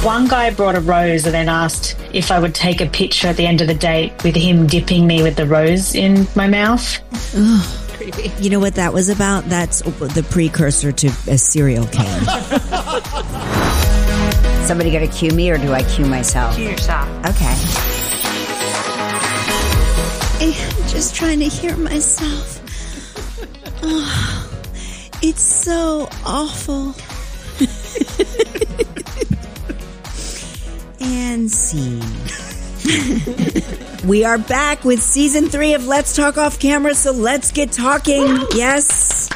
One guy brought a rose and then asked if I would take a picture at the end of the date with him dipping me with the rose in my mouth. Ugh. Creepy. You know what that was about? That's the precursor to a serial killer. Somebody got to cue me, or do I cue myself? Cue yourself. Okay. I'm just trying to hear myself. Oh, it's so awful. And scene. We are back with season 3 of Let's Talk Off Camera, so let's get talking. Yes.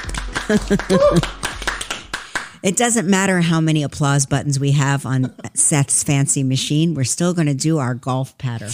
It doesn't matter how many applause buttons we have on Seth's fancy machine. We're still going to do our golf patter.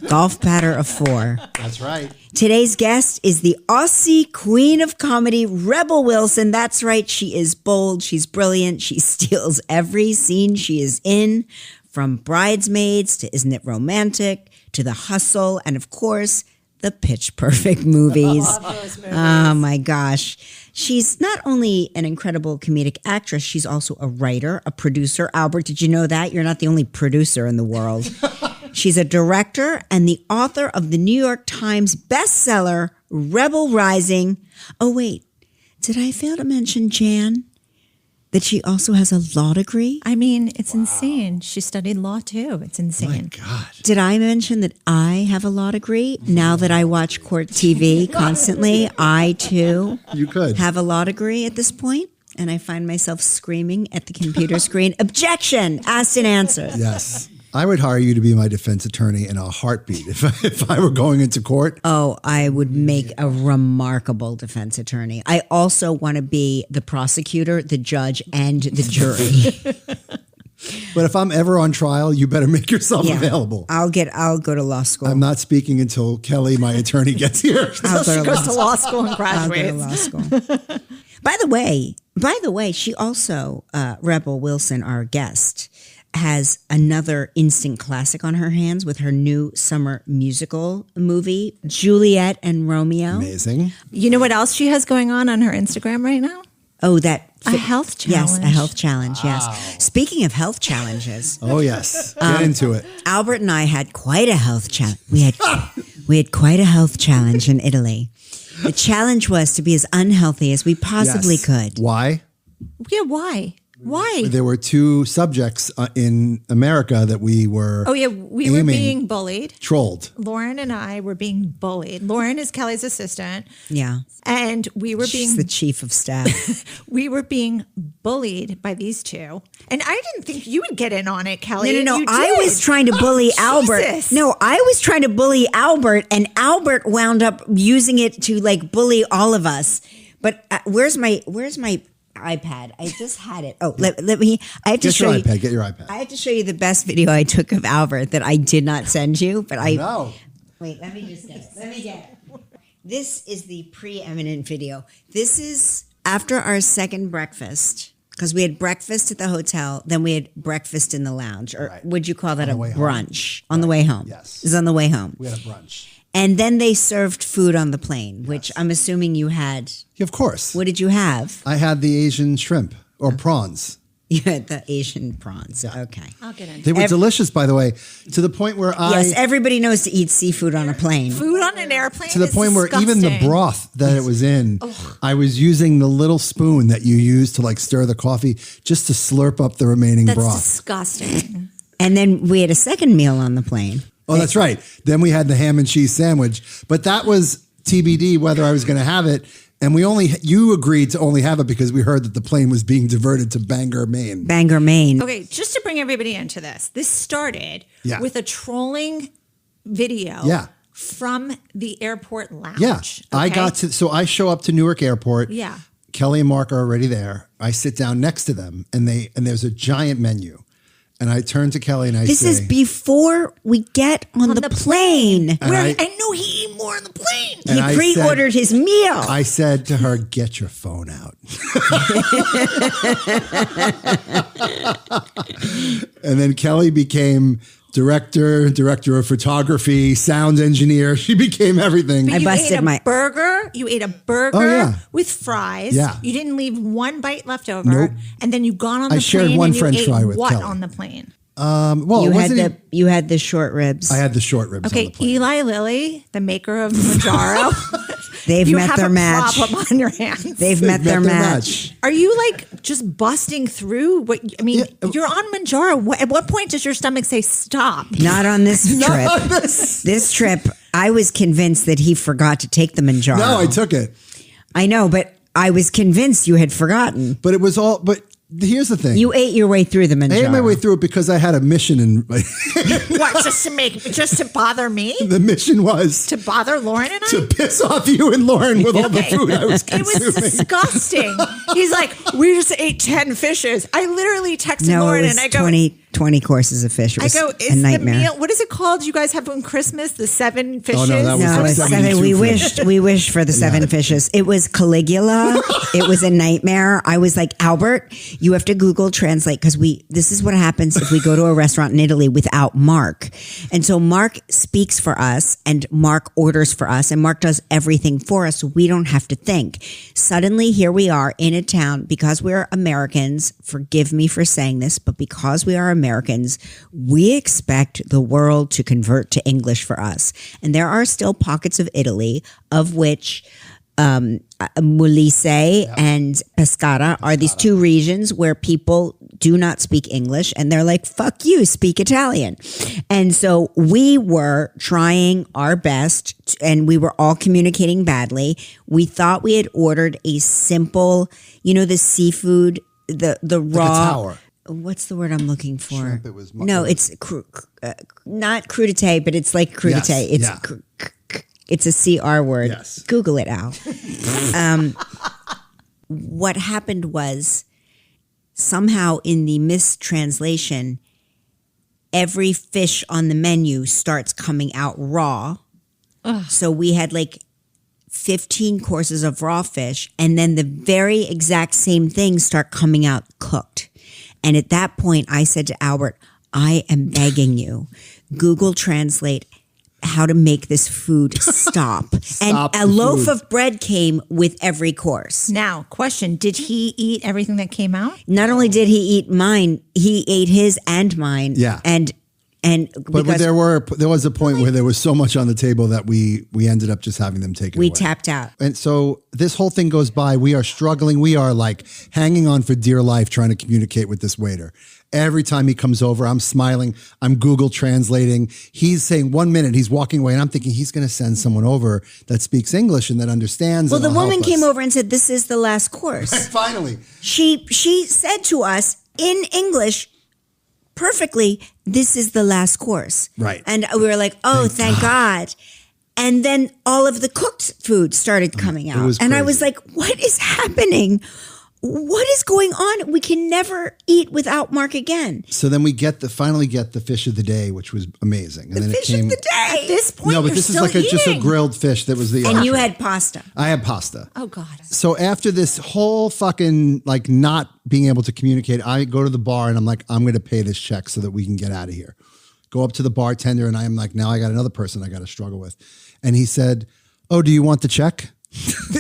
Golf patter of 4. That's right. Today's guest is the Aussie queen of comedy, Rebel Wilson. That's right. She is bold. She's brilliant. She steals every scene she is in, from Bridesmaids to Isn't It Romantic to The Hustle, and of course, the Pitch Perfect movies. Oh my gosh. She's not only an incredible comedic actress, she's also a writer, a producer. Albert, did you know that? You're not the only producer in the world. She's a director and the author of the New York Times bestseller, Rebel Rising. Oh, wait. Did I fail to mention, Jan, that she also has a law degree? I mean, it's insane. She studied law too. It's insane. My God. Did I mention that I have a law degree? Now that I watch court TV constantly, I too have a law degree at this point, and I find myself screaming at the computer screen, objection, asked and answered. Yes. I would hire you to be my defense attorney in a heartbeat if I were going into court. Oh, I would make a remarkable defense attorney. I also want to be the prosecutor, the judge, and the jury. But if I'm ever on trial, you better make yourself available. I'll go to law school. I'm not speaking until Kelly, my attorney, gets here. She goes to law school and graduates. I'll go to law school. By the way, she also, Rebel Wilson, our guest, has another instant classic on her hands with her new summer musical movie, Juliet and Romeo. Amazing. You know what else she has going on her Instagram right now? Oh, a health challenge. Yes, a health challenge, yes. Speaking of health challenges. Oh, yes. Get into it. Albert and I had quite a health challenge. We had quite a health challenge in Italy. The challenge was to be as unhealthy as we possibly could. Why? Yeah, why? Why? There were 2 subjects in America that we were we were being bullied. Trolled. Lauren and I were being bullied. Lauren is Kelly's assistant. Yeah. And we were She's the chief of staff. We were being bullied by these 2. And I didn't think you would get in on it, Kelly. No. You I did. was trying to bully Albert. Jesus. No, I was trying to bully Albert, and Albert wound up using it to bully all of us. But where's my iPad? I just had it. Oh, let me. I have to show you. Get your iPad. I have to show you the best video I took of Albert that I did not send you, but I. No. Wait, let me just get it. Let me get it. This is the preeminent video. This is after our second breakfast, because we had breakfast at the hotel, then we had breakfast in the lounge, or would you call that a brunch? On the way home. Yes. It was on the way home. We had a brunch. And then they served food on the plane, which I'm assuming you had. Yeah, of course. What did you have? I had the Asian shrimp or prawns. You had the Asian prawns. Yeah. Okay. I'll get in. They were delicious, by the way, to the point where Yes, everybody knows to eat seafood on a plane. Food on an airplane to the point where even the broth that it was in, I was using the little spoon that you use to stir the coffee just to slurp up the remaining broth. That's disgusting. And then we had a second meal on the plane. Oh, that's right. Then we had the ham and cheese sandwich, but that was TBD whether I was going to have it. And you agreed to only have it because we heard that the plane was being diverted to Bangor, Maine. Bangor, Maine. Okay, just to bring everybody into this. This started with a trolling video from the airport lounge. Yeah. Okay? I show up to Newark Airport. Yeah. Kelly and Mark are already there. I sit down next to them and there's a giant menu. And I turn to Kelly and I say... This is before we get on the plane. I know he ate more on the plane. He pre-ordered his meal. I said to her, get your phone out. And then Kelly became director of photography, sound engineer. She became everything. But you ate a burger. You ate a burger with fries. Yeah. You didn't leave one bite left over. Nope. And then you got on the plane. I shared one and French you ate fry with what Kelly. on the plane? Well, you had the short ribs. I had the short ribs. Okay, on the plane. Eli Lilly, the maker of Manjaro. They've met their match. You have a problem on your hands. They've met their match. Are you like just busting through? You're on Manjaro. At what point does your stomach say stop? Not on this trip. This trip, I was convinced that he forgot to take the Manjaro. No, I took it. I know, but I was convinced you had forgotten. But it was all. But here's the thing. You ate your way through the Manjaro. I ate my way through it because I had a mission in. What? Just to bother me? The mission was to bother Lauren and I? To piss off you and Lauren with all the food I was consuming. It was disgusting. He's like, we just ate 10 fishes. I literally texted Lauren and I go, 20 courses of fish. It was is a nightmare. the meal, what is it called you guys have on Christmas? The 7 fishes? Oh, no, that was like 7. We wished for the 7 fishes. It was Caligula. It was a nightmare. I was like, Albert, you have to Google Translate because this is what happens if we go to a restaurant in Italy without Mark. And so Mark speaks for us and Mark orders for us and Mark does everything for us. So we don't have to think. Suddenly here we are in a town because we're Americans. Forgive me for saying this, but because we are Americans, we expect the world to convert to English for us. And there are still pockets of Italy of which Molise and Pescara are these two regions where people do not speak English and they're like, fuck you, speak Italian. And so we were trying our best and we were all communicating badly. We thought we had ordered a simple, the seafood, the raw. Like a tower. What's the word I'm looking for? Shrimp, it was it's not crudité, but it's like crudité. It's a CR word. Yes. Google it, Al. What happened was somehow in the mistranslation, every fish on the menu starts coming out raw. Ugh. So we had like 15 courses of raw fish, and then the very exact same things start coming out cooked. And at that point, I said to Albert, I am begging you, Google Translate how to make this food stop. And a loaf of bread came with every course. Now, question, did he eat everything that came out? Not only did he eat mine, he ate his and mine. Yeah. But there was a point where there was so much on the table that we ended up just having them take it away. We tapped out. And so this whole thing goes by. We are struggling. We are like hanging on for dear life trying to communicate with this waiter. Every time he comes over, I'm smiling. I'm Google translating. He's saying 1 minute, he's walking away, and I'm thinking he's going to send someone over that speaks English and that understands. Well, the woman came over and said, "This is the last course." Finally. She said to us in English, perfectly, "This is the last course." Right. And we were like, oh, thank God. And then all of the cooked food started coming out. And I was like, what is happening? What is going on? We can never eat without Mark again. So then we finally get the fish of the day, which was amazing. And the then fish of the day. At this point, no, but this is like just a grilled fish that was the. And you had pasta. I had pasta. Oh God. So after this whole fucking like not being able to communicate, I go to the bar and I'm like, I'm going to pay this check so that we can get out of here. Go up to the bartender and I'm like, now I got another person I got to struggle with. And he said, "Oh, do you want the check?"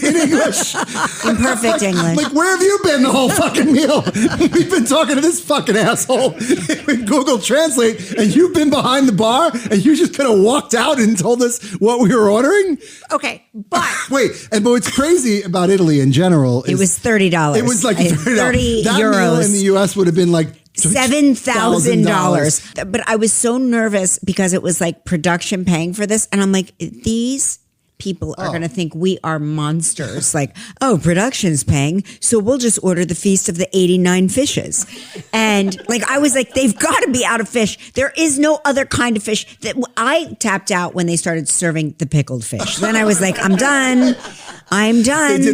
In English. In perfect English. Like, where have you been the whole fucking meal? We've been talking to this fucking asshole in Google Translate, and you've been behind the bar, and you just could have walked out and told us what we were ordering? Okay, but... Wait, but what's crazy about Italy in general is... It was $30. It was like $30. That euros. meal in the U.S. would have been like... $7,000. But I was so nervous because it was like production paying for this. And I'm like, these people are going to think we are monsters. Like, oh, production's paying, so we'll just order the Feast of the 89 Fishes. And like, I was like, they've got to be out of fish. There is no other kind of fish. That I tapped out when they started serving the pickled fish. Then I was like, I'm done.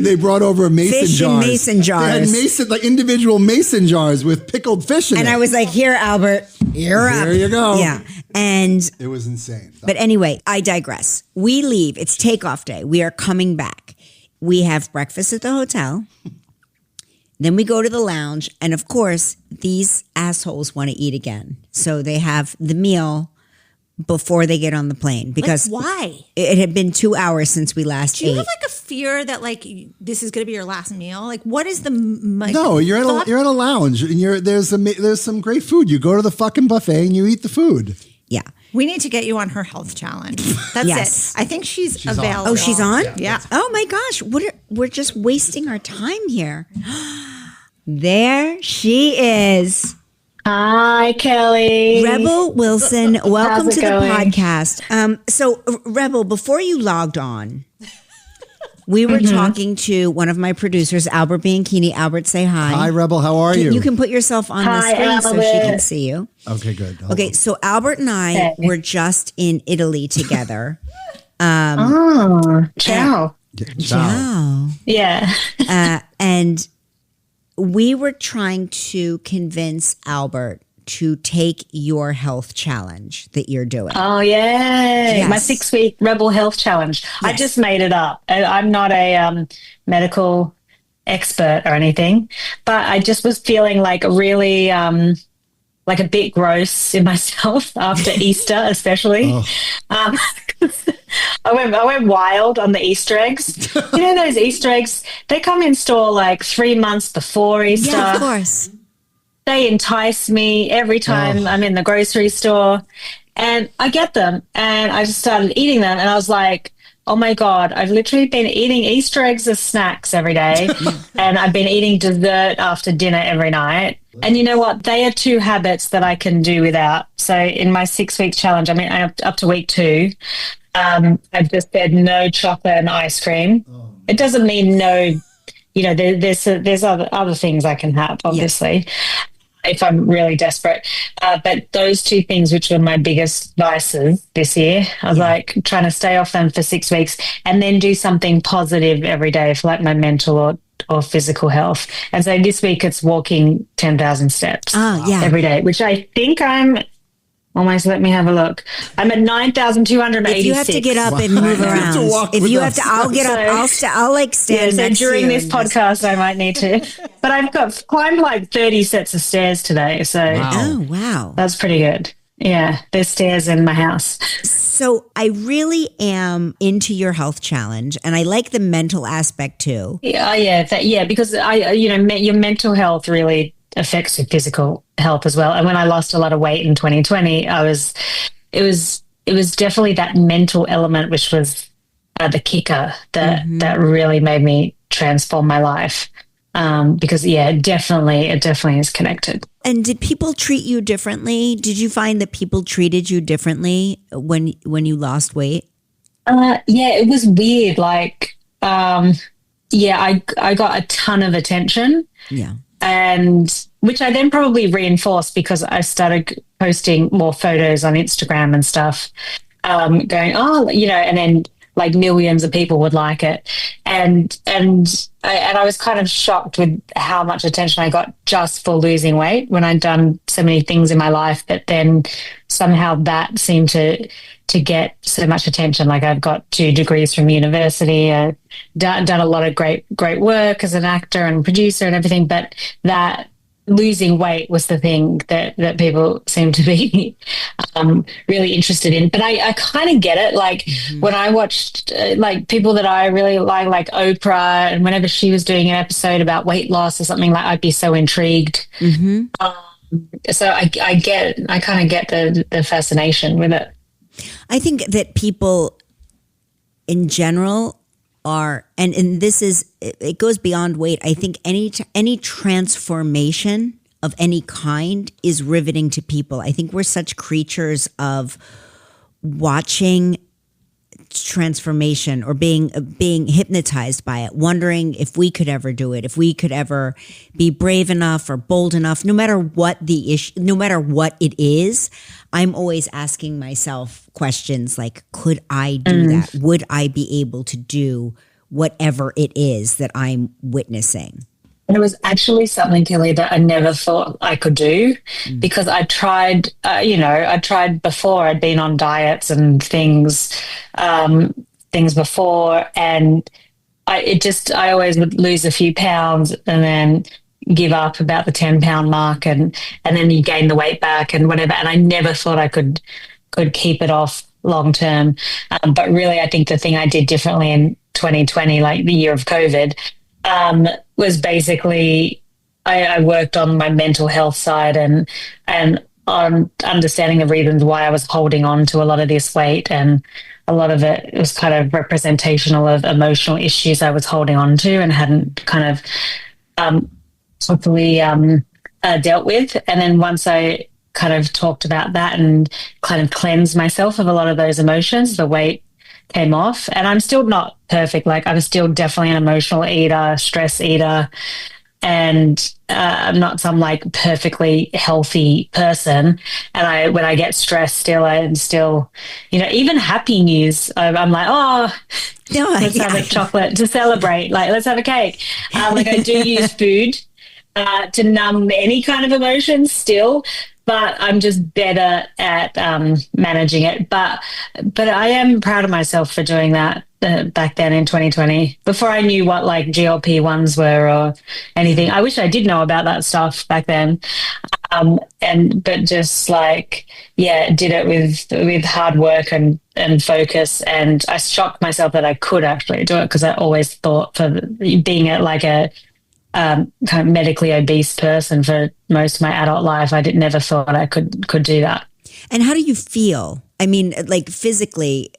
They brought over mason fish jars. In mason jars. They had like individual mason jars with pickled fish in it. And I was like, here, Albert, you're up. There you go. Yeah. And it was insane. But anyway, I digress. We leave. It's takeoff day. We are coming back. We have breakfast at the hotel. Then we go to the lounge. And of course, these assholes want to eat again. So they have the meal before they get on the plane because why? It had been 2 hours since we last ate. Do you have like a fear that like this is going to be your last meal? Like what is the No, you're at a lounge and there's some great food. You go to the fucking buffet and you eat the food. Yeah. We need to get you on her health challenge. That's Yes. it. I think she's available. Oh, she's on? Yeah. Oh my gosh. We're just wasting our time here. There she is. Hi, Kelly. Rebel Wilson, welcome How's to it the going? podcast. So, Rebel, before you logged on, we were talking to one of my producers, Albert Bianchini. Albert, say hi. Hi, Rebel. How are you? You can put yourself on the Hi, screen so she Albert. can see you. Okay, good. Okay, so Albert and I were just in Italy together. Oh, ciao. Ciao. Yeah. And we were trying to convince Albert to take your health challenge that you're doing. Oh, yeah. Yes. My 6-week Rebel Health Challenge. I just made it up. I'm not a medical expert or anything, but I just was feeling like really like a bit gross in myself after Easter, especially. I went wild on the Easter eggs. You know those Easter eggs? They come in store like 3 months before Easter. Yeah, of course. They entice me every time I'm in the grocery store, and I get them and I just started eating them and I was like, oh my God, I've literally been eating Easter eggs as snacks every day and I've been eating dessert after dinner every night. And you know what? They are 2 habits that I can do without. So in my 6-week challenge, I mean, I'm up to week 2. I've just said no chocolate and ice cream. It doesn't mean no, you know, there's other things I can have, obviously. If I'm really desperate. But those 2 things, which were my biggest vices this year, I was like trying to stay off them for 6 weeks and then do something positive every day for like my mental or physical health. And so this week it's walking 10,000 steps every day, which I think I'm almost, let me have a look. I'm at 9,286. If you have to get up and move around, if you have to, I'll get up. I'll like stand next to you. During this podcast, I might need to. But I've climbed like 30 sets of stairs today. So Oh, wow. that's pretty good. Yeah, there's stairs in my house. So I really am into your health challenge and I like the mental aspect too. Yeah, because your mental health really affects your physical health as well. And when I lost a lot of weight in 2020, it was definitely that mental element which was the kicker that really made me transform my life. Because it definitely is connected. And did people treat you differently? Did you find that people treated you differently when you lost weight? It was weird. Like, I got a ton of attention. Yeah. And which I then probably reinforced because I started posting more photos on Instagram and stuff, going, and then like millions of people would like it. And I was kind of shocked with how much attention I got just for losing weight when I'd done so many things in my life, but then somehow that seemed to get so much attention. Like I've got 2 degrees from university, done a lot of great work as an actor and producer and everything, but that losing weight was the thing that people seem to be really interested in. But I kind of get it. Like when I watched like people that I really like Oprah, and whenever she was doing an episode about weight loss or something, like I'd be so intrigued. So I kind of get the fascination with it. I think that people in general are, and this is, it goes beyond weight. I think any transformation of any kind is riveting to people. I think we're such creatures of watching transformation or being hypnotized by it, wondering if we could ever do it, if we could ever be brave enough or bold enough, no matter what the issue, no matter what it is. I'm always asking myself questions like, could I do that? Would I be able to do whatever it is that I'm witnessing? And it was actually something, Kelly, that I never thought I could do because I tried, I tried before. I'd been on diets and things before, and I always would lose a few pounds and then give up about the 10-pound mark, and then you gain the weight back and whatever. And I never thought I could keep it off long term. But really, I think the thing I did differently in 2020, like the year of COVID, was basically I worked on my mental health side and on understanding the reasons why I was holding on to a lot of this weight, and a lot of it was kind of representational of emotional issues I was holding on to and hadn't kind of properly dealt with. And then once I kind of talked about that and kind of cleansed myself of a lot of those emotions, the weight came off. And I'm still not perfect. Like, I'm still definitely an emotional eater, stress eater, and I'm not some like perfectly healthy person. And when I get stressed, I'm still, even happy news, I'm like, oh, let's have a chocolate to celebrate. Like, let's have a cake. Like, I do use food to numb any kind of emotions still, but I'm just better at managing it. But I am proud of myself for doing that back then in 2020, before I knew what like GLP-1s were or anything. I wish I did know about that stuff back then. But just like, did it with hard work and focus. And I shocked myself that I could actually do it, because I always thought, for being at like a kind of medically obese person for most of my adult life, I never thought I could do that. And how do you feel? I mean, like physically,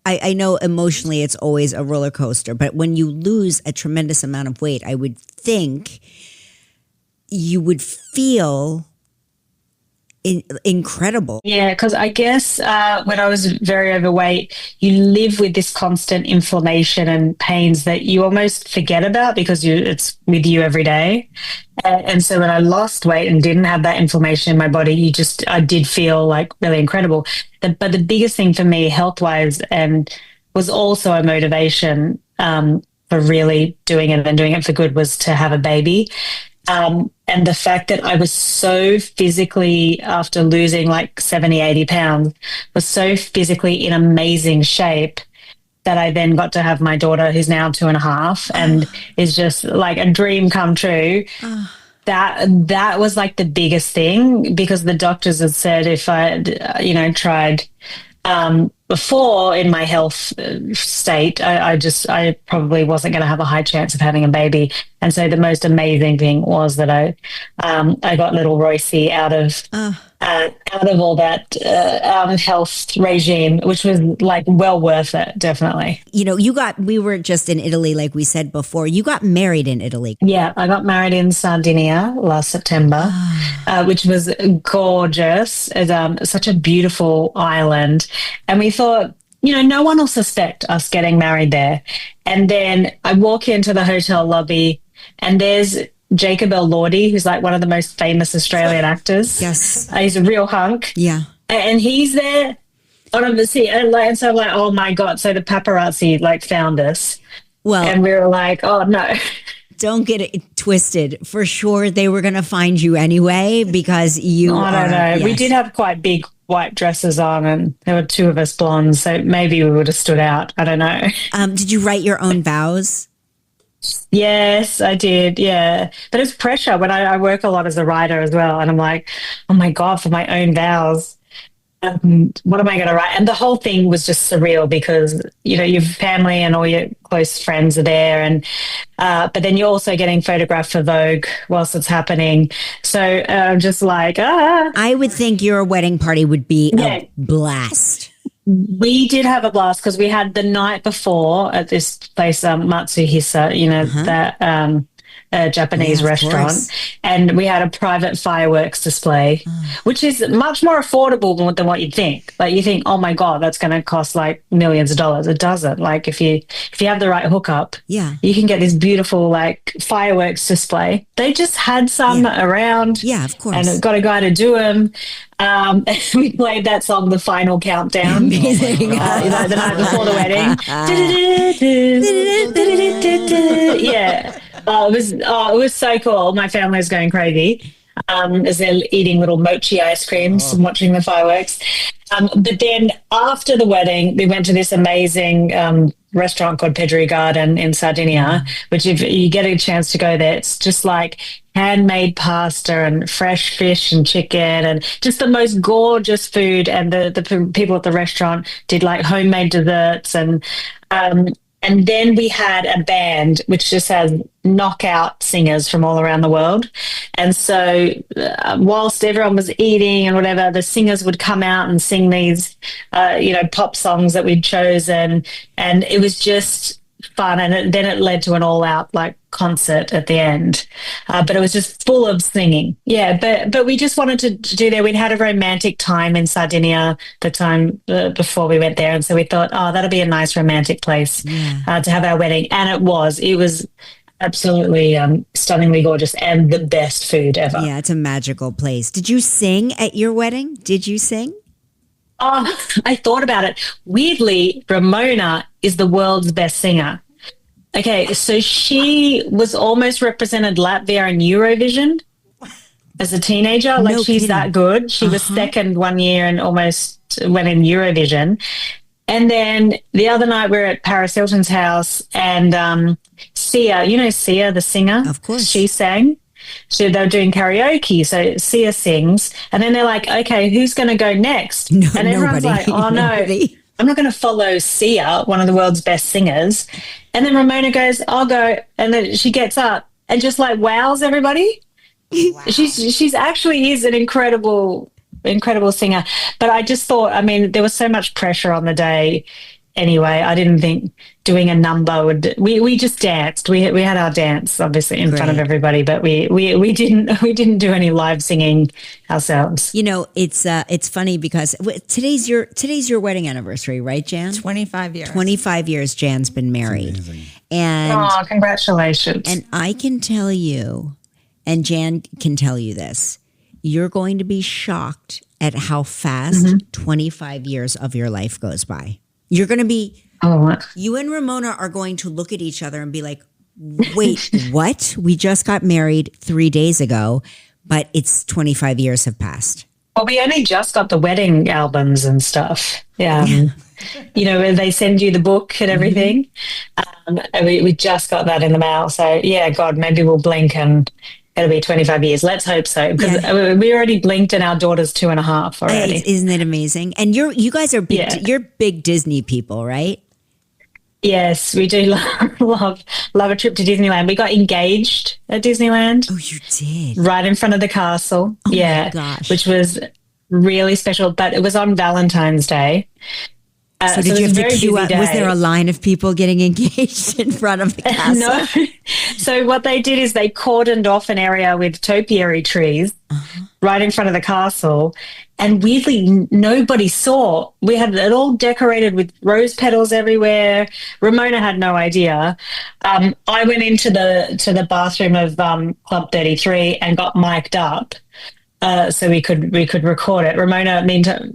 I know emotionally it's always a roller coaster, but when you lose a tremendous amount of weight, I would think you would feel incredible. Yeah, because I guess when I was very overweight, you live with this constant inflammation and pains that you almost forget about, because it's with you every day. And so when I lost weight and didn't have that inflammation in my body, I did feel like really incredible. But the biggest thing for me health-wise, and was also a motivation for really doing it and doing it for good, was to have a baby. And the fact that I was so physically, after losing like 70, 80 pounds, was so physically in amazing shape that I then got to have my daughter, who's now 2.5, and is just like a dream come true. That was like the biggest thing, because the doctors had said if I, tried before in my health state, I probably wasn't going to have a high chance of having a baby. And so the most amazing thing was that I got little Royce out of all that health regime, which was like well worth it, definitely. We were just in Italy, like we said before. You got married in Italy. Yeah, I got married in Sardinia last September, which was gorgeous. It's such a beautiful island. And we thought, no one will suspect us getting married there. And then I walk into the hotel lobby, and there's Jacob Elordi, who's like one of the most famous Australian actors. Yes. He's a real hunk. Yeah. And he's there on the seat. And so I'm like, oh my God. So the paparazzi like found us. Well, and we were like, oh no. Don't get it twisted. For sure, they were going to find you anyway, because you I don't know. Yes. We did have quite big white dresses on, and there were two of us blondes, so maybe we would have stood out. I don't know. Did you write your own vows? Yes, I did. Yeah. But it's pressure when I work a lot as a writer as well. And I'm like, oh my God, for my own vows, what am I going to write? And the whole thing was just surreal, because, your family and all your close friends are there. And, but then you're also getting photographed for Vogue whilst it's happening. So I'm just like, I would think your wedding party would be a blast. We did have a blast, because we had the night before at this place, Matsuhisa, that Japanese restaurant, course. And we had a private fireworks display, which is much more affordable than what you'd think. Like, you think, oh my God, that's going to cost like millions of dollars. It doesn't. Like, if you have the right hookup, you can get this beautiful like fireworks display. They just had some around, of course, and it got a guy to do them. We played that song, The Final Countdown, the night before the wedding. Yeah. It was so cool. My family was going crazy as they're eating little mochi ice creams and watching the fireworks. But then after the wedding, we went to this amazing restaurant called Pedri Garden in Sardinia, which if you get a chance to go there, it's just like handmade pasta and fresh fish and chicken and just the most gorgeous food. And the people at the restaurant did like homemade desserts um, and then we had a band which just has knockout singers from all around the world. And so whilst everyone was eating and whatever, the singers would come out and sing these, pop songs that we'd chosen. And it was just fun. And then it led to an all-out like concert at the end. But it was just full of singing. Yeah, but we just wanted to do that. We'd had a romantic time in Sardinia the time before we went there. And so we thought, oh, that'll be a nice romantic place to have our wedding. And it was absolutely stunningly gorgeous and the best food ever. Yeah, it's a magical place. Did you sing at your wedding? Did you sing? Oh, I thought about it. Weirdly, Ramona is the world's best singer. Okay, so she was almost represented Latvia in Eurovision as a teenager. Like, No she's kidding. that good. She was second one year and almost went in Eurovision. And then the other night we were at Paris Hilton's house and Sia, Sia, the singer? Of course. She sang. So they were doing karaoke. So Sia sings. And then they're like, okay, who's going to go next? No, and everyone's nobody. like, oh, no. Nobody. I'm not going to follow Sia, one of the world's best singers. And then Ramona goes, I'll go. And then she gets up and just like wows everybody. Wow. She's actually is an incredible singer. But I just thought, I mean, there was so much pressure on the day anyway. I didn't think doing a number would. We just danced. We had our dance obviously in front of everybody, but we didn't do any live singing ourselves. It's funny because today's your wedding anniversary, right, Jan? 25 years. 25 years Jan's been married. And congratulations. And I can tell you, and Jan can tell you this, you're going to be shocked at how fast 25 years of your life goes by. You're going to be, you and Ramona are going to look at each other and be like, wait, what? We just got married 3 days ago, but it's 25 years have passed. Well, we only just got the wedding albums and stuff. Yeah. Where they send you the book and everything. And we just got that in the mail. So, yeah, God, maybe we'll blink and it'll be 25 years. Let's hope so. Because we already blinked and our daughter's 2.5 already. Isn't it amazing? And you guys are big, you're big Disney people, right? Yes, we do love a trip to Disneyland. We got engaged at Disneyland. Oh, you did? Right in front of the castle. Oh my gosh. Which was really special. But it was on Valentine's Day. So did you have to queue up? Was there a line of people getting engaged in front of the castle? No. So what they did is they cordoned off an area with topiary trees right in front of the castle. And weirdly, nobody saw. We had it all decorated with rose petals everywhere. Ramona had no idea. I went into the bathroom of Club 33 and got mic'd up. So we could record it. Ramona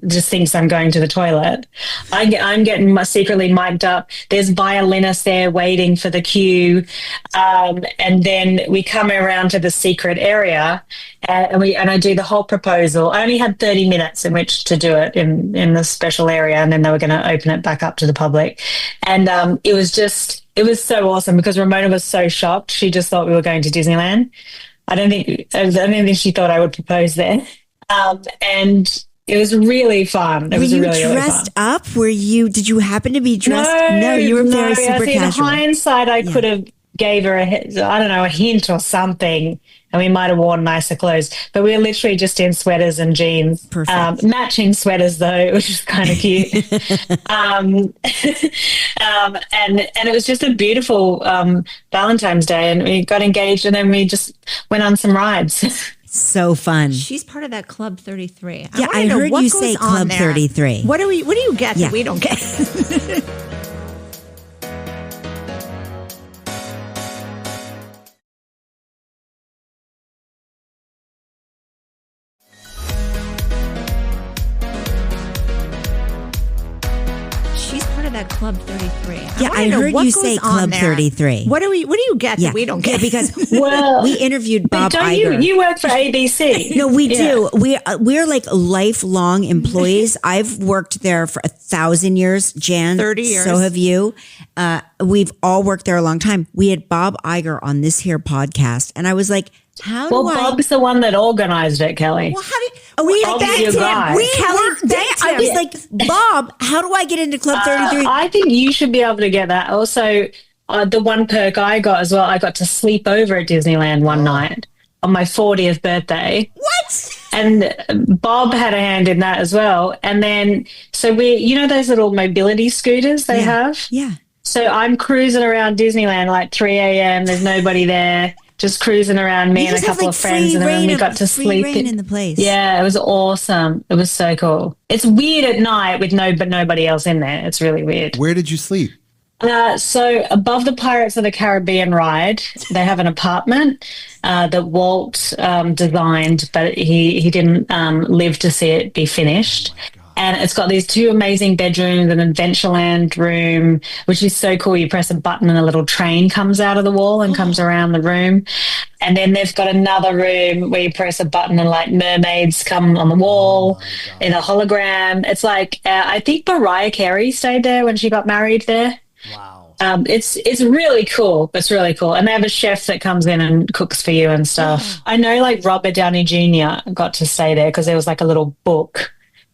just thinks I'm going to the toilet. I'm getting secretly mic'd up. There's violinists there waiting for the cue, and then we come around to the secret area, and I do the whole proposal. I only had 30 minutes in which to do it in the special area, and then they were going to open it back up to the public, and it was so awesome because Ramona was so shocked. She just thought we were going to Disneyland. I don't think she thought I would propose there. And it was really fun. It was really, really fun. Were you dressed up? Did you happen to be dressed? No, you were very super casual. In hindsight, I could have gave her a hint or something, and we might have worn nicer clothes. But we were literally just in sweaters and jeans. Perfect. Matching sweaters, though, which is kind of cute. And it was just a beautiful Valentine's Day, and we got engaged, and then we just went on some rides. So fun. She's part of that Club 33. Yeah, I heard you say Club 33. What do you get that we don't get? that Club 33. Yeah, I heard you say Club 33. What do you get that we don't get? Because Well, we interviewed Bob don't Iger. you work for ABC? No, we do. We're like lifelong employees. I've worked there for 1,000 years, Jan. 30 years. So have you. We've all worked there a long time. We had Bob Iger on this here podcast, and I was like, Bob's the one that organized it, Kelly. Well, how do Bob's your guy. I was like, Bob, how do I get into Club 33? I think you should be able to get that. Also, the one perk I got as well, I got to sleep over at Disneyland one night on my 40th birthday. What? And Bob had a hand in that as well. And then, so those little mobility scooters they have? Yeah. So I'm cruising around Disneyland like 3 a.m. There's nobody there. Just cruising around, me and a couple of friends, and then we got to sleep in the place. Yeah, it was awesome. It was so cool. It's weird at night with nobody else in there. It's really weird. Where did you sleep? So above the Pirates of the Caribbean ride, they have an apartment that Walt designed, but he didn't live to see it be finished. And it's got these 2 amazing bedrooms, an Adventureland room, which is so cool. You press a button and a little train comes out of the wall and comes around the room. And then they've got another room where you press a button and like mermaids come on the wall in a hologram. It's like, I think Mariah Carey stayed there when she got married there. Wow. It's really cool. It's really cool. And they have a chef that comes in and cooks for you and stuff. I know like Robert Downey Jr. got to stay there because there was like a little book.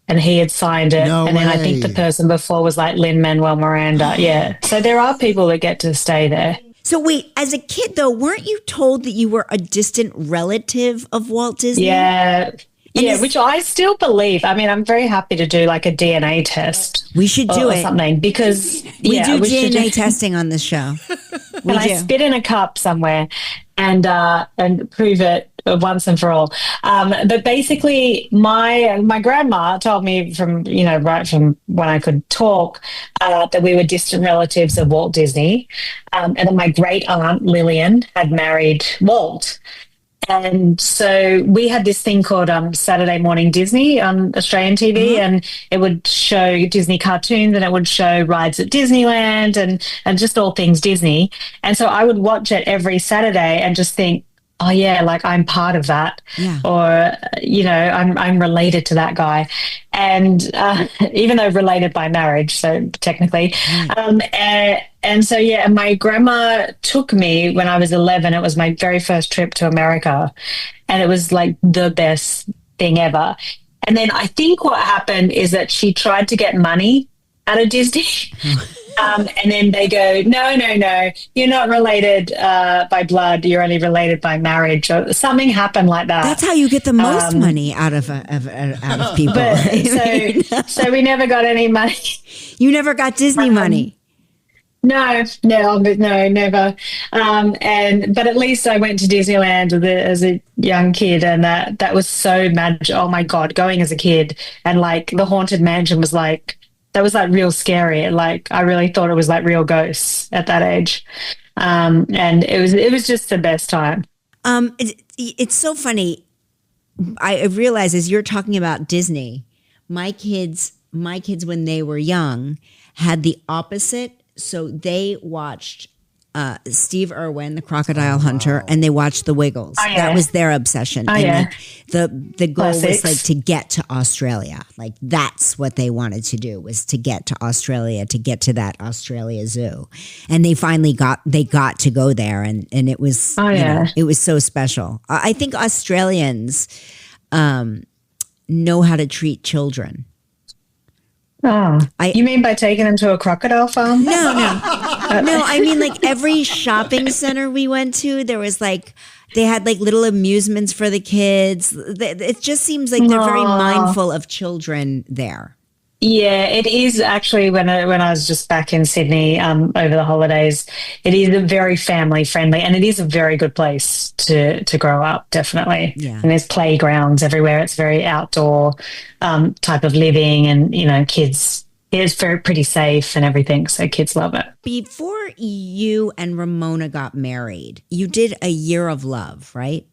And he had signed it. No and then way. I think the person before was like Lin-Manuel Miranda. Yeah. So there are people that get to stay there. So wait, as a kid though, weren't you told that you were a distant relative of Walt Disney? Yeah. Which I still believe. I mean, I'm very happy to do like a DNA test. We should do or it. something because we do DNA testing on this show. And I spit in a cup somewhere and prove it once and for all. But basically, my grandma told me from right from when I could talk that we were distant relatives of Walt Disney, and then my great aunt Lillian had married Walt. And so we had this thing called Saturday Morning Disney on Australian TV, and it would show Disney cartoons and it would show rides at Disneyland and just all things Disney. And so I would watch it every Saturday and just think, oh yeah, like I'm part of that, or I'm related to that guy, and even though related by marriage, so technically, and so my grandma took me when I was 11. It was my very first trip to America, and it was like the best thing ever. And then I think what happened is that she tried to get money out of Disney. And then they go, no, you're not related by blood. You're only related by marriage, or something happened like that. That's how you get the most money out of people. But, so we never got any money. You never got Disney money. No, never. But at least I went to Disneyland as a young kid, and that was so magic. Oh my God, going as a kid, and like the Haunted Mansion was like, that was like real scary. Like I really thought it was like real ghosts at that age. And it was just the best time. It's so funny. I realize as you're talking about Disney, my kids when they were young had the opposite. So they watched Steve Irwin, the Crocodile Hunter, and they watched The Wiggles. Oh, yeah. That was their obsession. Oh, and yeah. like, the goal Classics. was like to get to Australia. Like that's what they wanted to do, was to get to Australia, to get to that Australia Zoo. And they finally got to go there, and it was it was so special. I think Australians know how to treat children. Oh, you mean by taking them to a crocodile farm? No. I mean, like every shopping center we went to, there was like, they had like little amusements for the kids. It just seems like they're very mindful of children there. Yeah, it is actually. When I was just back in Sydney over the holidays, it is a very family friendly, and it is a very good place to grow up. Definitely, and there's playgrounds everywhere. It's very outdoor type of living, and kids. It's pretty safe and everything, so kids love it. Before you and Ramona got married, you did A Year of Love, right?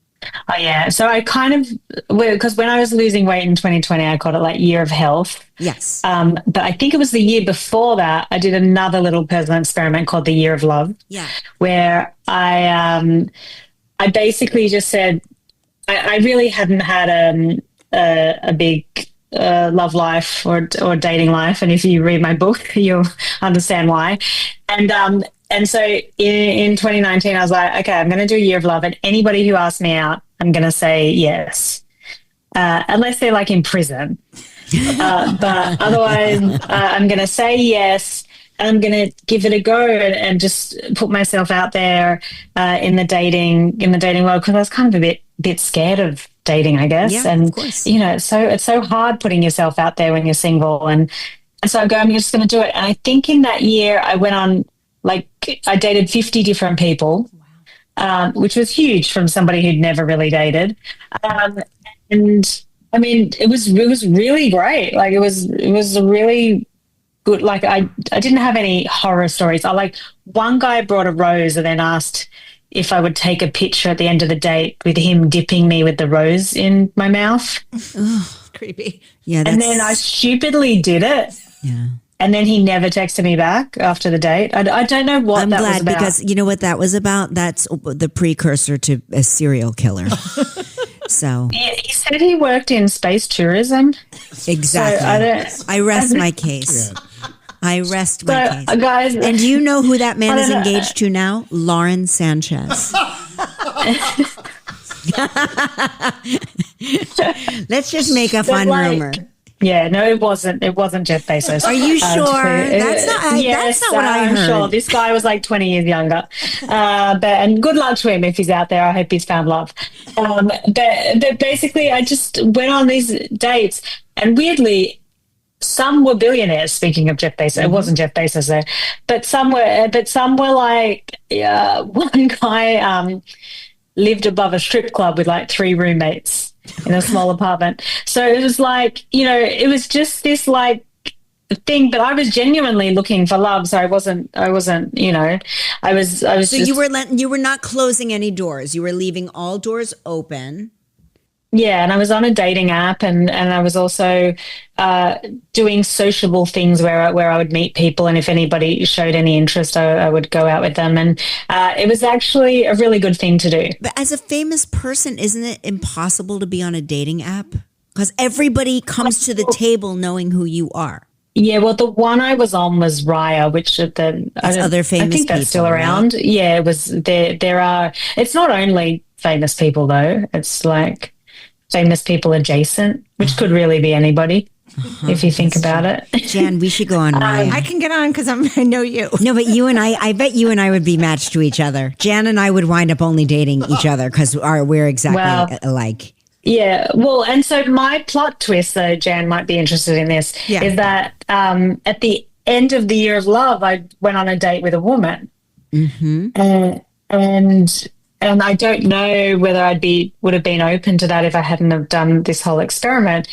Oh yeah. So I kind of, because when I was losing weight in 2020, I called it like year of health. Yes. But I think it was the year before that I did another little personal experiment called the year of love. Yeah. Where I basically just said I really hadn't had a big love life or dating life, and if you read my book, you'll understand why. And so in 2019, I was like, okay, I'm going to do a year of love, and anybody who asks me out, I'm going to say yes, unless they're like in prison. But otherwise, I'm going to say yes, and I'm going to give it a go and just put myself out there in the dating world, because I was kind of a bit scared of dating, I guess. Yeah, and of course. it's so hard putting yourself out there when you're single, and so I go, I'm just going to do it. And I think in that year, I went on. Like I dated 50 different people, which was huge from somebody who'd never really dated. And I mean, it was really great. Like it was a really good, like I didn't have any horror stories. One guy brought a rose and then asked if I would take a picture at the end of the date with him dipping me with the rose in my mouth. Oh, creepy. Yeah. And then I stupidly did it. Yeah. And then he never texted me back after the date. I don't know what I'm that glad was about. because you know what that was about? That's the precursor to a serial killer. So he said he worked in space tourism. Exactly. So I rest my case. Yeah. I rest my case. Guys, and do you know who that man is engaged to now? Lauren Sanchez. Let's just make a fun rumor. Yeah, no, it wasn't. It wasn't Jeff Bezos. Are you sure? That's not what I heard. I'm sure. This guy was like 20 years younger. And good luck to him if he's out there. I hope he's found love. But basically, I just went on these dates, and weirdly, some were billionaires. Speaking of Jeff Bezos, it wasn't Jeff Bezos though, but some were like one guy lived above a strip club with like 3 roommates in a small apartment. So it was like, it was just this like thing, but I was genuinely looking for love. So I wasn't, I was So just, you were not closing any doors. You were leaving all doors open. yeah. And I was on a dating app, and I was also doing sociable things where I would meet people. And if anybody showed any interest, I would go out with them. And it was actually a really good thing to do. But as a famous person, isn't it impossible to be on a dating app? Because everybody comes to the table knowing who you are. Yeah, well, the one I was on was Raya, which other famous I think that's people, still around. Right? Yeah, it was there are. It's not only famous people though. It's like famous people adjacent, which could really be anybody if you think about it. Jan, we should go on Raya. I can get on because I know you. No, but you and I bet you and I would be matched to each other. Jan and I would wind up only dating each other because we're exactly alike. Yeah, well, and so my plot twist, though, Jan might be interested in this, is that at the end of the year of love, I went on a date with a woman, and I don't know whether would have been open to that if I hadn't have done this whole experiment.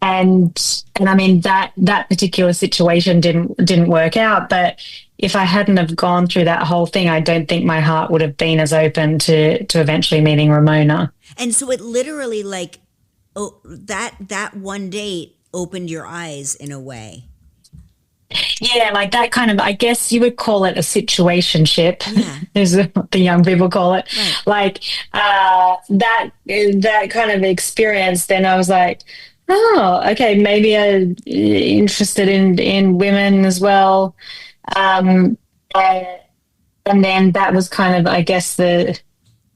And I mean that particular situation didn't work out, but if I hadn't have gone through that whole thing, I don't think my heart would have been as open to eventually meeting Ramona. And so it literally that one date opened your eyes in a way. Yeah, like that kind of, I guess you would call it a situationship, is what the young people call it. Right. Like that kind of experience, then I was like, oh, okay, maybe I'm interested in women as well. And then that was kind of, I guess, the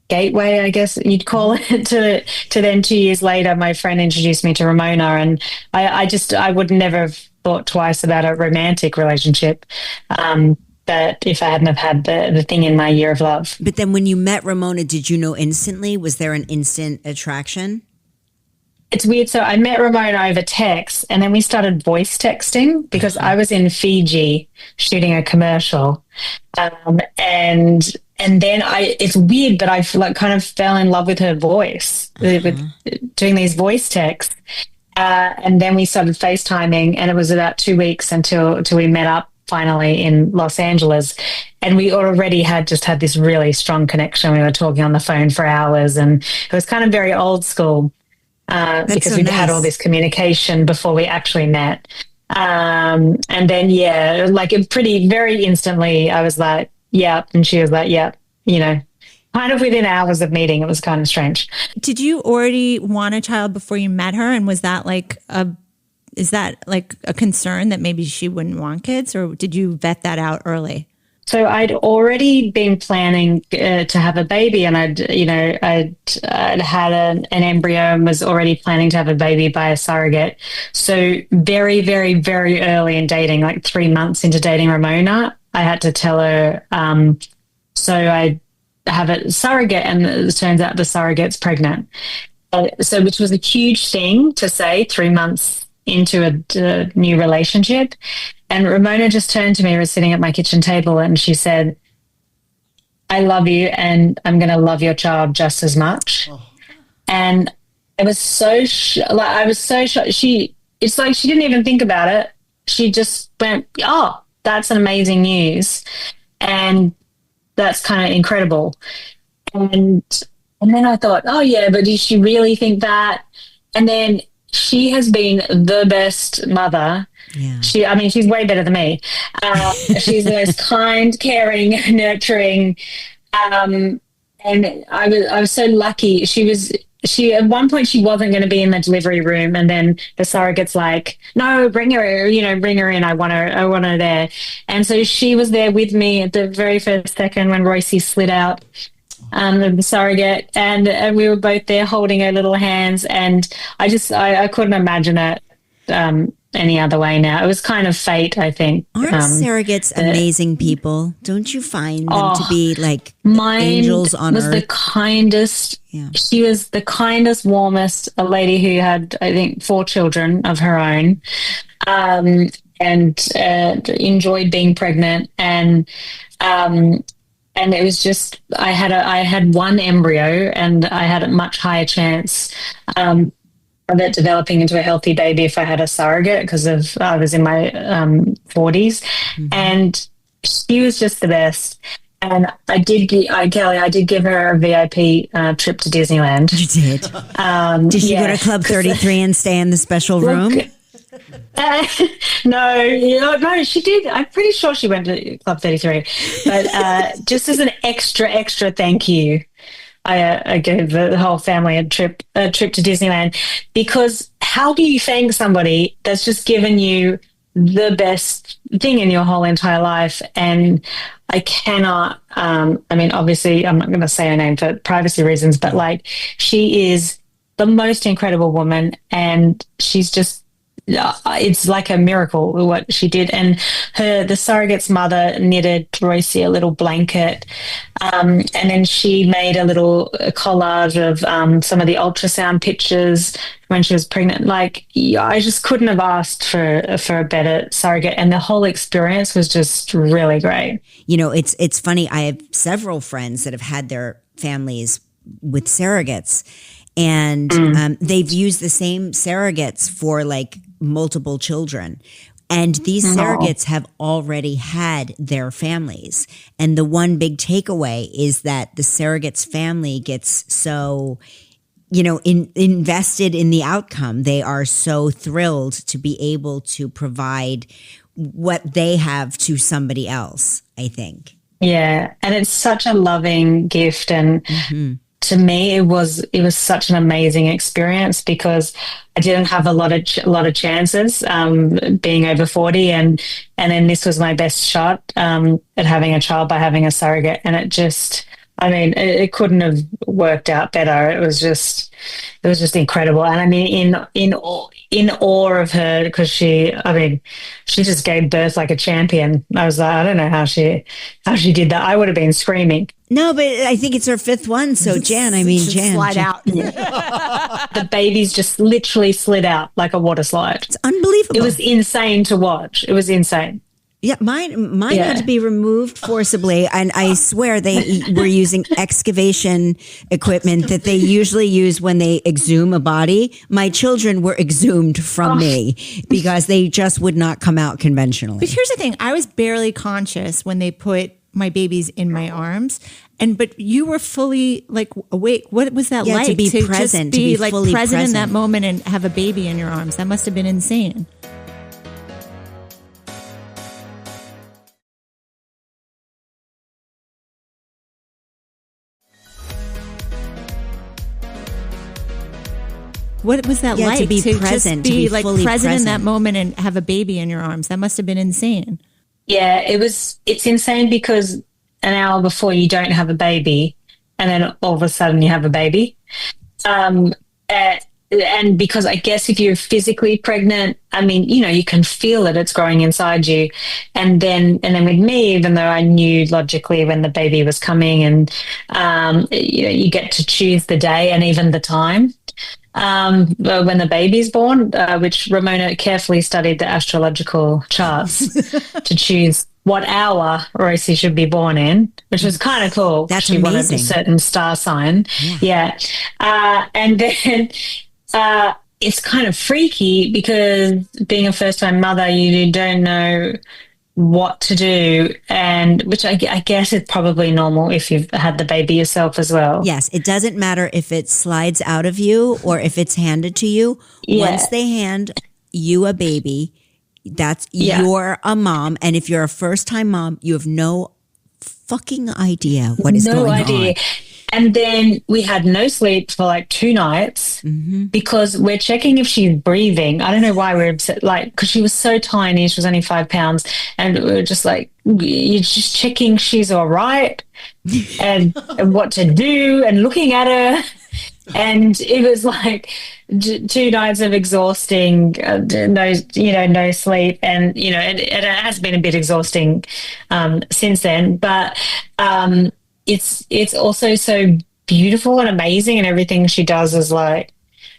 gateway, I guess you'd call it, to then 2 years later, my friend introduced me to Ramona, and I would never have thought twice about a romantic relationship. But if I hadn't have had the thing in my year of love. But then when you met Ramona, did you know instantly? Was there an instant attraction? It's weird. So I met Ramona over text, and then we started voice texting because I was in Fiji shooting a commercial. And then it's weird, but I kind of fell in love with her voice with doing these voice texts. And then we started FaceTiming, and it was about 2 weeks until we met up finally in Los Angeles. And we already had this really strong connection. We were talking on the phone for hours, and it was kind of very old school because so we'd nice. had all this communication before we actually met. And then, yeah, like very instantly, I was like, yep. And she was like, yep, you know, kind of within hours of meeting. It was kind of strange. Did you already want a child before you met her? And was that is that like a concern that maybe she wouldn't want kids, or did you vet that out early? So I'd already been planning to have a baby, and I'd had an embryo and was already planning to have a baby by a surrogate. So very, very, very early in dating, like 3 months into dating Ramona, I had to tell her, so I have a surrogate, and it turns out the surrogate's pregnant. So which was a huge thing to say 3 months into a new relationship. And Ramona just turned to me. We were sitting at my kitchen table, and she said, I love you, and I'm going to love your child just as much. Oh. And it was I was so shocked. It's like she didn't even think about it. She just went, oh, that's an amazing news. And that's kind of incredible. And then I thought, oh yeah, but did she really think that? And then she has been the best mother. Yeah. She's way better than me. She's the most kind, caring, nurturing. And I was so lucky. She at one point she wasn't going to be in the delivery room, and then the surrogate's like, no, bring her in. I want her there. And so she was there with me at the very first second when Royce slid out. The surrogate, and we were both there holding her little hands, and I couldn't imagine it any other way now. It was kind of fate, I think. Aren't surrogates amazing people? Don't you find them to be like angels on earth? Mine was the kindest. Yeah. She was the kindest, warmest, a lady who had, I think, 4 children of her own, and enjoyed being pregnant, and it was just, I had one embryo, and I had a much higher chance of it developing into a healthy baby if I had a surrogate, because I was in my 40s, and she was just the best. And I did give her a VIP trip to Disneyland. You did? Did she go to Club 33 and stay in the special room? No, she did. I'm pretty sure she went to Club 33, but just as an extra thank you, I gave the whole family a trip to Disneyland, because how do you thank somebody that's just given you the best thing in your whole entire life? And I cannot, obviously I'm not going to say her name for privacy reasons, but like, she is the most incredible woman, and she's just, it's like a miracle what she did. And the surrogate's mother knitted Royce a little blanket, and then she made a little collage of some of the ultrasound pictures when she was pregnant. Like, I just couldn't have asked for a better surrogate, and the whole experience was just really great. You know, it's funny. I have several friends that have had their families with surrogates, and they've used the same surrogates for like multiple children. And these surrogates have already had their families. And the one big takeaway is that the surrogate's family gets so, invested in the outcome. They are so thrilled to be able to provide what they have to somebody else, I think. Yeah. And it's such a loving gift. And to me, it was such an amazing experience, because I didn't have a lot of chances being over 40, and then this was my best shot at having a child by having a surrogate, and it just, it couldn't have worked out better. It was just incredible, and I mean, in awe of her, because she just gave birth like a champion. I was like, I don't know how she did that. I would have been screaming. No, but I think it's her 5th one. So Jan, slide out. The babies just literally slid out like a water slide. It's unbelievable. It was insane to watch. It was insane. Yeah, mine Yeah. had to be removed forcibly, and I swear they were using excavation equipment that they usually use when they exhume a body. My children were exhumed from me because they just would not come out conventionally. But here's the thing. I was barely conscious when they put my babies in my arms. But you were fully like awake. What was that like? To be present, just be, to be like fully present in that present. moment and have a baby in your arms. That must have been insane. What was that like? To be present, just to be like fully present in that present. moment and have a baby in your arms. That must have been insane. Yeah, it's insane because an hour before you don't have a baby and then all of a sudden you have a baby. And because I guess if you're physically pregnant, I mean, you can feel it, it's growing inside you. And then with me, even though I knew logically when the baby was coming and, you get to choose the day and even the time. When the baby's born, which Ramona carefully studied the astrological charts to choose what hour Royce should be born in, which was kind of cool. That's she wanted amazing. a certain star sign. Yeah. And then it's kind of freaky because being a first-time mother, you don't know what to do, and which I guess is probably normal if you've had the baby yourself as well. Yes, it doesn't matter if it slides out of you or if it's handed to you. Yeah. Once they hand you a baby, you're a mom. And if you're a first-time mom, you have no fucking idea what is going on. And then we had no sleep for like 2 nights because we're checking if she's breathing. I don't know why we're upset, because she was so tiny. She was only 5 pounds. And we were just like, you're just checking she's all right and what to do and looking at her. And it was like 2 nights of exhausting, no sleep. And, it has been a bit exhausting since then. But it's also so beautiful and amazing, and everything she does is like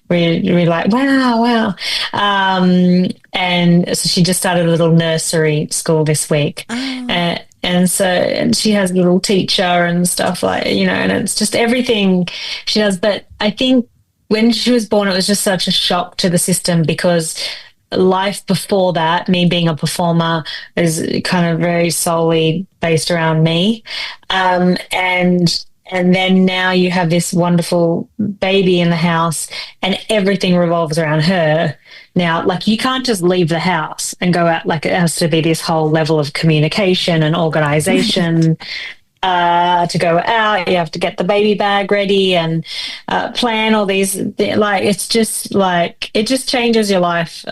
really like wow. And so she just started a little nursery school this week. And she has a little teacher and stuff and it's just everything she does. But I think when she was born, it was just such a shock to the system because life before that, me being a performer, is kind of very solely based around me. And then now you have this wonderful baby in the house and everything revolves around her. Now, you can't just leave the house and go out. It has to be this whole level of communication and organization. To go out, you have to get the baby bag ready and plan all these. It's just it just changes your life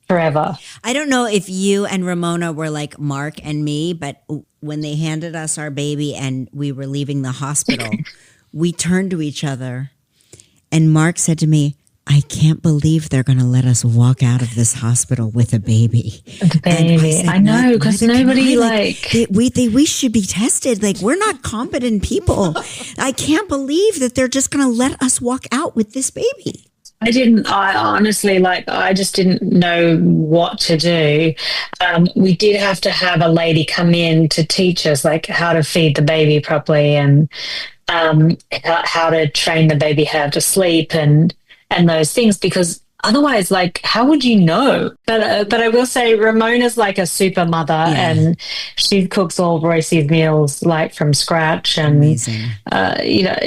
forever. I don't know if you and Ramona were like Mark and me, but when they handed us our baby and we were leaving the hospital, we turned to each other and Mark said to me, I can't believe they're going to let us walk out of this hospital with a baby. I know, because nobody we should be tested. We're not competent people. I can't believe that they're just going to let us walk out with this baby. I honestly, I just didn't know what to do. We did have to have a lady come in to teach us how to feed the baby properly and how to train the baby how to sleep and those things, because otherwise, how would you know? But I will say Ramona's like a super mother, and she cooks all Royce's meals from scratch. And amazing.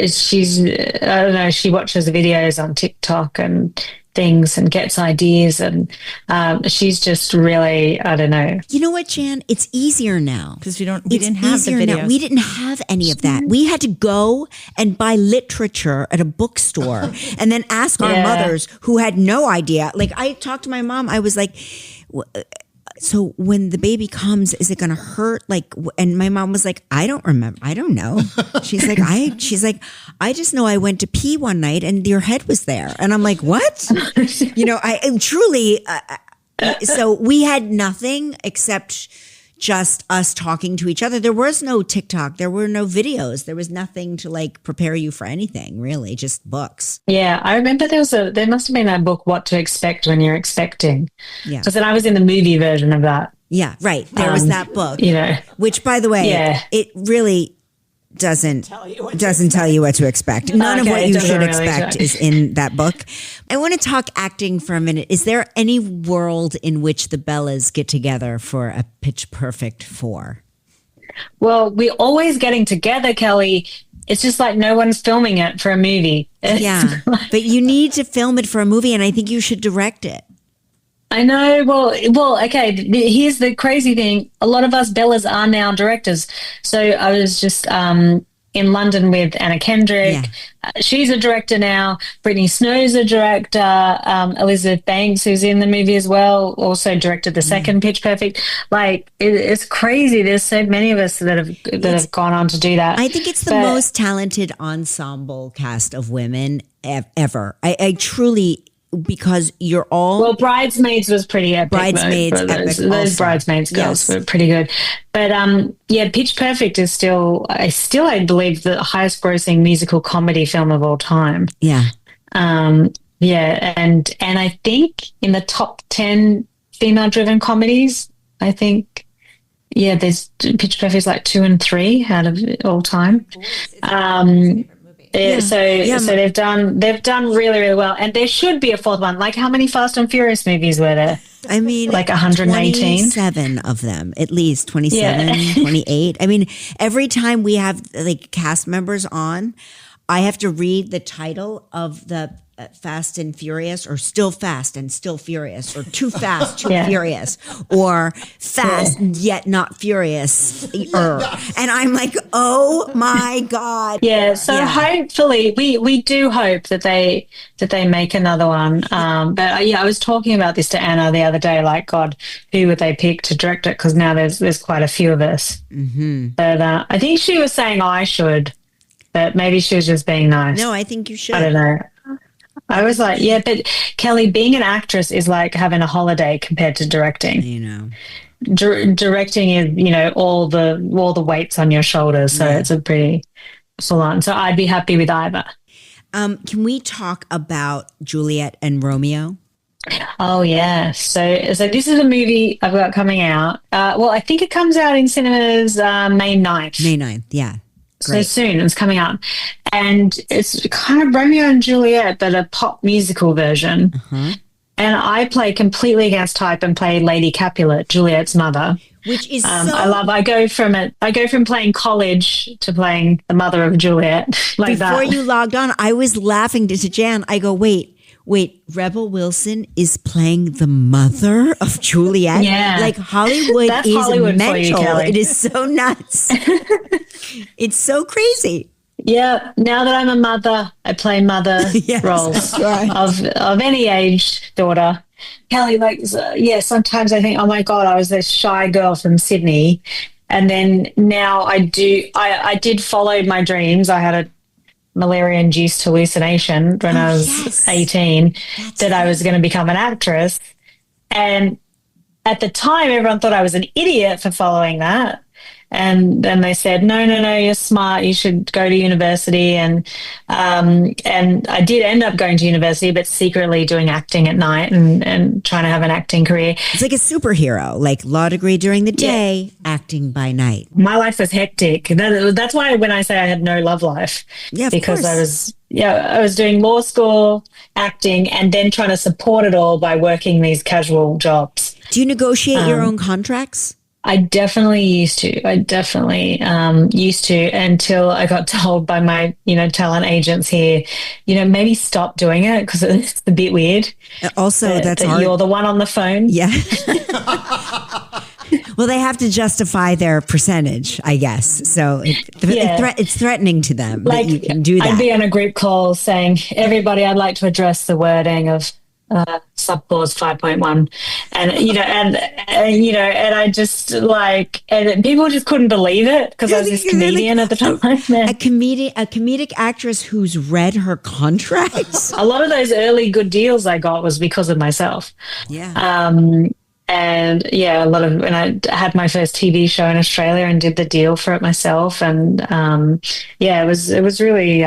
She's I don't know. She watches videos on TikTok and things and gets ideas, and she's just really, I don't know. You know what, Jan? It's easier now because we didn't have the videos. We didn't have any of that. We had to go and buy literature at a bookstore and then ask our mothers who had no idea. I talked to my mom. I was like, so when the baby comes, is it going to hurt? And my mom was like, I don't remember. I don't know. She's like, I just know I went to pee one night and your head was there. And I'm like, what? I am truly, so we had nothing except just us talking to each other. There was no TikTok. There were no videos. There was nothing to prepare you for anything, really, just books. Yeah, I remember there must have been that book, What to Expect When You're Expecting. Yeah. Because then I was in the movie version of that. Yeah, right. There was that book, which, by the way, it really doesn't tell you what to expect. None of what you should expect is in that book. I want to talk acting for a minute. Is there any world in which the Bellas get together for a Pitch Perfect 4? Well, we're always getting together, Kelly. It's just like no one's filming it for a movie. Yeah, but you need to film it for a movie, and I think you should direct it. I know. Well, okay. Here's the crazy thing. A lot of us Bellas are now directors. So I was just in London with Anna Kendrick. Yeah. She's a director now. Brittany Snow's a director. Elizabeth Banks, who's in the movie as well, also directed the second Pitch Perfect. Like it's crazy. There's so many of us that have gone on to do that. I think it's the most talented ensemble cast of women ever. I truly. Because you're all... Well, Bridesmaids was pretty epic. Those Bridesmaids girls were pretty good. But Pitch Perfect is I believe, the highest grossing musical comedy film of all time. Yeah. And I think in the top 10 female-driven comedies, I think, there's Pitch Perfect is like 2 and 3 out of all time. So they've done really, really well, and there should be a fourth one. Like, how many Fast and Furious movies were there? I mean, like 118, 27 of them, at least 27, 28. I mean, every time we have like cast members on, I have to read the title of the Fast and Furious, or Still Fast and Still Furious, or Too Fast, Too Furious, or Fast Yet Not Furious. And I'm like, oh my God. Yeah. So hopefully we do hope that they make another one. But I was talking about this to Anna the other day, like, God, who would they pick to direct it? Because now there's quite a few of us. Mm-hmm. But I think she was saying I should, but maybe she was just being nice. No, I think you should. I don't know. I was like, but Kelly, being an actress is like having a holiday compared to directing. Directing is, all the weights on your shoulders. So it's a pretty full on. So I'd be happy with either. Can we talk about Juliet and Romeo? Oh, yeah. So this is a movie I've got coming out. I think it comes out in cinemas May 9th. May 9th, yeah. Great. So soon it's coming out. And it's kind of Romeo and Juliet, but a pop musical version. Uh-huh. And I play completely against type and play Lady Capulet, Juliet's mother. Which is I go from playing college to playing the mother of Juliet. Before you logged on, I was laughing to Jan. I go, wait, Rebel Wilson is playing the mother of Juliet? Yeah. Like, Hollywood is Hollywood mental. For you, Kelly. It is so nuts. It's so crazy. Yeah. Now that I'm a mother, I play mother roles of any age daughter. Kelly, sometimes I think, oh my God, I was this shy girl from Sydney. And then now I did follow my dreams. I had a malaria-induced hallucination when I was 18 I was going to become an actress. And at the time, everyone thought I was an idiot for following that. And then they said, no, you're smart. You should go to university. And I did end up going to university, but secretly doing acting at night and trying to have an acting career. It's like a superhero, like law degree during the day, acting by night. My life was hectic. That's why when I say I had no love life, because I was doing law school, acting, and then trying to support it all by working these casual jobs. Do you negotiate your own contracts? I definitely used to. Until I got told by my, talent agents here, maybe stop doing it because it's a bit weird. Also, that's hard. You're the one on the phone. Yeah. Well, they have to justify their percentage, I guess. So it's threatening to them that you can do that. I'd be on a group call saying, everybody, I'd like to address the wording of subclause 5.1, and and I just and people just couldn't believe it because I was this comedian at the time. A comedic actress who's read her contracts. A lot of those early good deals I got was because of myself. And a lot of when I had my first TV show in Australia and did the deal for it myself, and it was really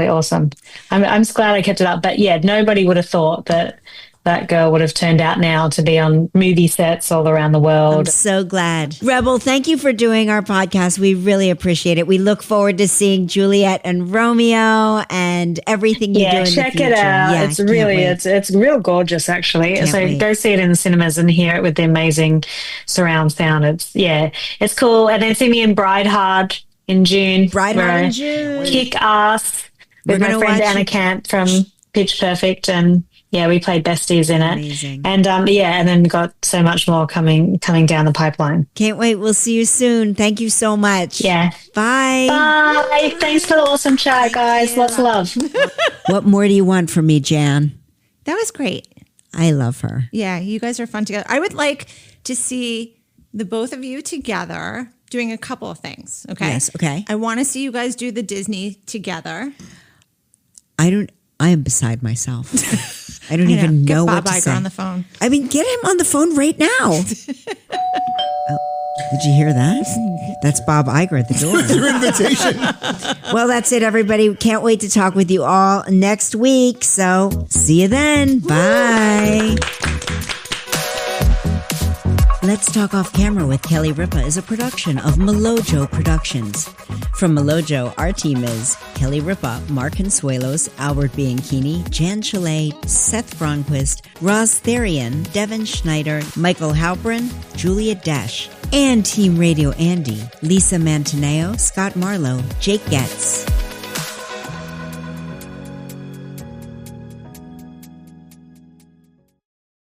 awesome. I'm just glad I kept it up. But nobody would have thought that that girl would have turned out now to be on movie sets all around the I'm world. so glad. Rebel, thank you for doing our podcast. We really appreciate it. We look forward to seeing Juliet and Romeo and everything you do in the check future. it out. Yeah, It's can't really, wait. it's real gorgeous, actually. Can't So wait. go see it in the cinemas and hear it with the amazing surround sound. It's cool. And then see me in Bride Hard in June. Bride where Hard in I June. Kick ass We're with my gonna friend watch Anna it. Camp from Pitch Perfect, and we played besties in it. Amazing. And and then got so much more coming down the pipeline. Can't wait. We'll see you soon. Thank you so much. Yeah. Bye. Bye. Thanks for the awesome chat, guys. Lots of love. What more do you want from me, Jan? That was great. I love her. Yeah, you guys are fun together. I would like to see the both of you together doing a couple of things. Okay. Yes, okay. I want to see you guys do the Disney together. I am beside myself. I don't even Get know Bob what to Iger say. on the phone. I mean, get him on the phone right now. Oh, did you hear that? That's Bob Iger at the door. Your invitation. Well, that's it, everybody. Can't wait to talk with you all next week. So see you then. Bye. Let's Talk Off Camera with Kelly Ripa is a production of Melojo Productions. From Melojo, our team is Kelly Ripa, Mark Consuelos, Albert Bianchini, Jan Chalet, Seth Bronquist, Ross Therian, Devin Schneider, Michael Halprin, Julia Desch, and Team Radio Andy, Lisa Mantaneo, Scott Marlowe, Jake Getz.